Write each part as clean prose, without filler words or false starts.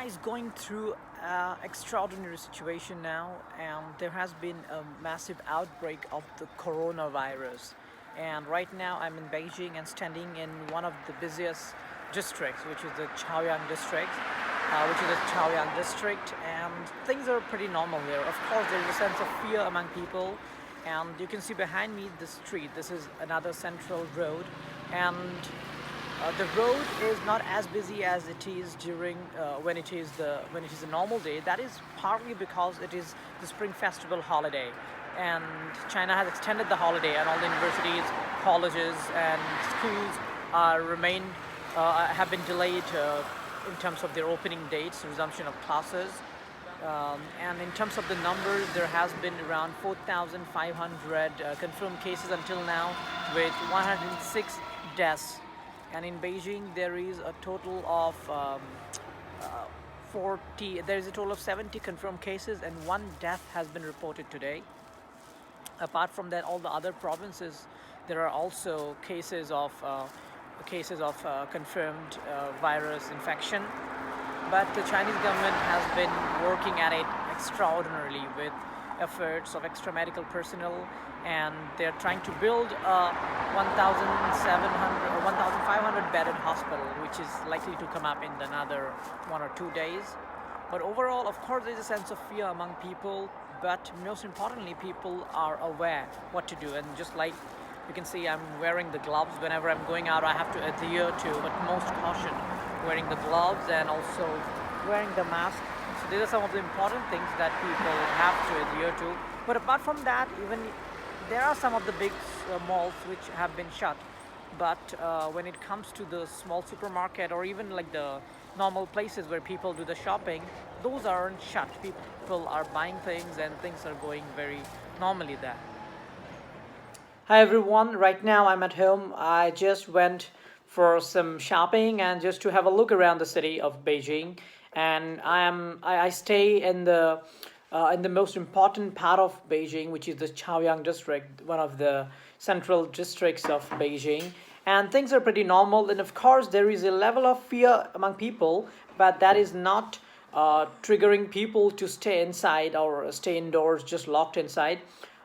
China is going through an extraordinary situation now, and there has been a massive outbreak of the coronavirus. And right now, I'm in Beijing and standing in one of the busiest districts, which is the Chaoyang district, and things are pretty normal here. Of course, there is a sense of fear among people, and you can see behind me the street. This is another central road, and the road is not as busy as it is during when it is a normal day. That is partly because it is the Spring Festival holiday, and China has extended the holiday, and all the universities, colleges, and schools have been delayed in terms of their opening dates, resumption of classes. And in terms of the numbers, there has been around 4,500 confirmed cases until now, with 106 deaths. And in Beijing, there is a total of 70 confirmed cases, and one death has been reported today. Apart from that, all the other provinces, there are also cases of confirmed virus infection. But the Chinese government has been working at it extraordinarily with efforts of extra medical personnel, and they're trying to build a 1,700 or 1,500 bedded hospital, which is likely to come up in another 1 or 2 days. But overall, of course, there's a sense of fear among people, but most importantly, people are aware what to do. And just like you can see, I'm wearing the gloves. Whenever I'm going out, I have to adhere to utmost caution, wearing the gloves and also wearing the mask. So these are some of the important things that people have to adhere to. But apart from that, even there are some of the big malls which have been shut. But when it comes to the small supermarket or even like the normal places where people do the shopping, those aren't shut. People are buying things and things are going very normally there. Hi everyone, right now I'm at home. I just went for some shopping and just to have a look around the city of Beijing. And I stay in the most important part of Beijing, which is the Chaoyang district, one of the central districts of Beijing. And things are pretty normal. And of course, there is a level of fear among people, but that is not triggering people to stay inside or stay indoors, just locked inside.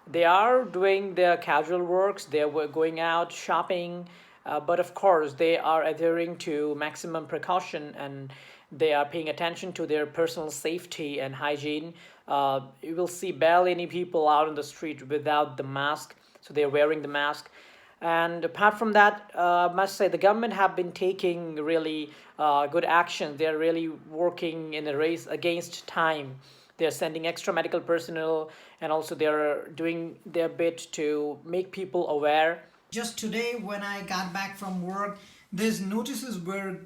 They are doing their casual works, they were going out shopping, but of course they are adhering to maximum precaution, and they are paying attention to their personal safety and hygiene. You will see barely any people out on the street without the mask, so they're wearing the mask. And apart from that, I must say the government have been taking really good action. They're really working in a race against time. They're sending extra medical personnel, and also they're doing their bit to make people aware. Just today, when I got back from work, these notices were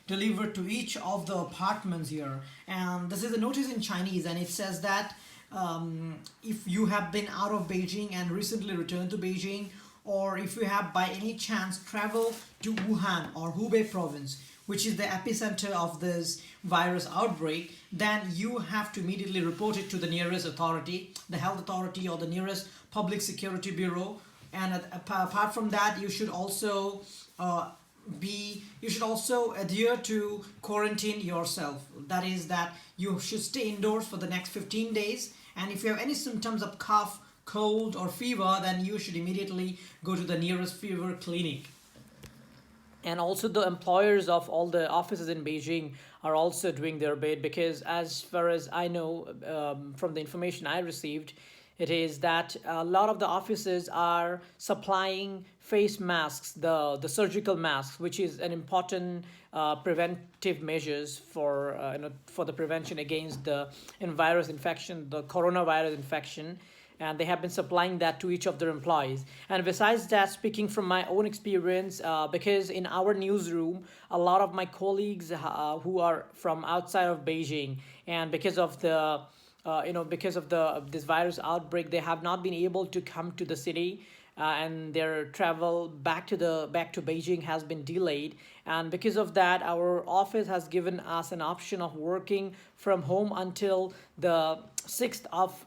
delivered to each of the apartments here, and this is a notice in Chinese, and it says that if you have been out of Beijing and recently returned to Beijing, or if you have by any chance traveled to Wuhan or Hubei province, which is the epicenter of this virus outbreak, then you have to immediately report it to the nearest authority, the health authority or the nearest public security bureau. And apart from that, you should also adhere to quarantine yourself. That is that you should stay indoors for the next 15 days. And if you have any symptoms of cough, cold or fever, then you should immediately go to the nearest fever clinic. And also the employers of all the offices in Beijing are also doing their bit, because as far as I know, from the information I received, it is that a lot of the offices are supplying face masks, the surgical masks, which is an important preventive measures for the prevention against the virus infection, the coronavirus infection. And they have been supplying that to each of their employees. And besides that, speaking from my own experience, because in our newsroom, a lot of my colleagues who are from outside of Beijing, and because of this virus outbreak, they have not been able to come to the city, and their travel back to Beijing has been delayed. And because of that, our office has given us an option of working from home until the 6th of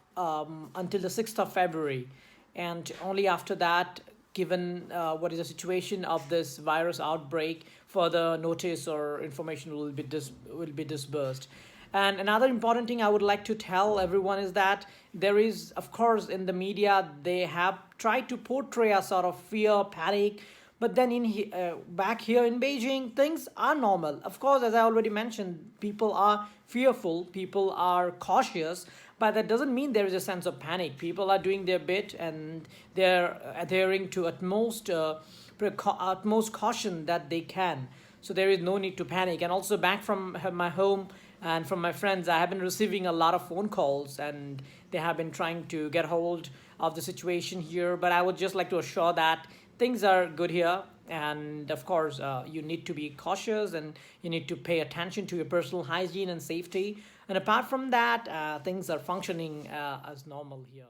February, and only after that given what is the situation of this virus outbreak, further notice or information will be disbursed. And another important thing I would like to tell everyone is that there is, of course, in the media, they have tried to portray a sort of fear, panic, but then back here in Beijing, things are normal. Of course, as I already mentioned, people are fearful, people are cautious, but that doesn't mean there is a sense of panic. People are doing their bit and they're adhering to utmost caution that they can. So there is no need to panic. And also back from my home and from my friends, I have been receiving a lot of phone calls and they have been trying to get hold of the situation here. But I would just like to assure that things are good here. And of course, you need to be cautious and you need to pay attention to your personal hygiene and safety. And apart from that, things are functioning as normal here.